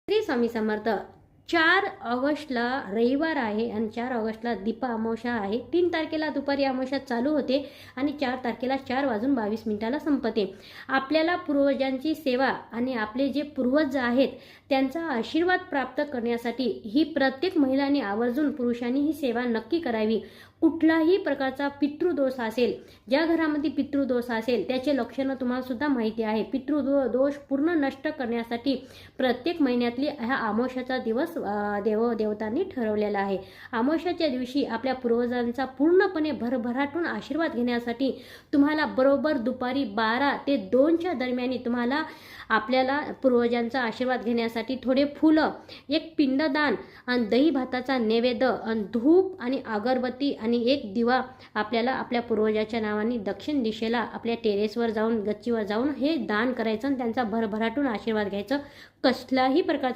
श्री स्वामी समर्थ. 4 ऑगस्टला रविवार आहे आणि 4 ऑगस्टला दीप अमावस्या आहे. 3 तारखेला दुपारी अमावस्या चालू होते आणि 4 तारखेला 4:22 संपते. आपल्याला पूर्वजांची सेवा आणि आपले जे पूर्वज आहेत त्यांचा आशीर्वाद प्राप्त करण्यासाठी ही प्रत्येक महिलांनी आवर्जून पुरुषांनी ही सेवा नक्की करावी. कुठलाही प्रकारचा पितृदोष असेल, ज्या घरामध्ये पितृदोष असेल त्याचे लक्षणं तुम्हाला सुद्धा माहिती आहे. पितृदोष पूर्ण नष्ट करण्यासाठी प्रत्येक महिन्यातली हा अमावस्याचा दिवस देवदेवतांनी ठरवलेला आहे. अमावस्याच्या दिवशी आपल्या पूर्वजांचा पूर्णपणे भरभराटून आशीर्वाद घेण्यासाठी तुम्हाला बरोबर दुपारी 12 ते 2च्या दरम्यान तुम्हाला आपल्याला पूर्वजांचा आशीर्वाद घेण्यासाठी थोडे फुलं, एक पिंडदान आणि दही भाताचा नैवेद्य आणि धूप आणि अगरबत्ती आणि एक दिवा आपल्याला आपल्या पूर्वजाच्या नावाने दक्षिण दिशेला आपल्या टेरेसवर जाऊन, गच्चीवर जाऊन हे दान करायचं आणि त्यांचा भरभराटून आशीर्वाद घ्यायचं. कसलाही प्रकार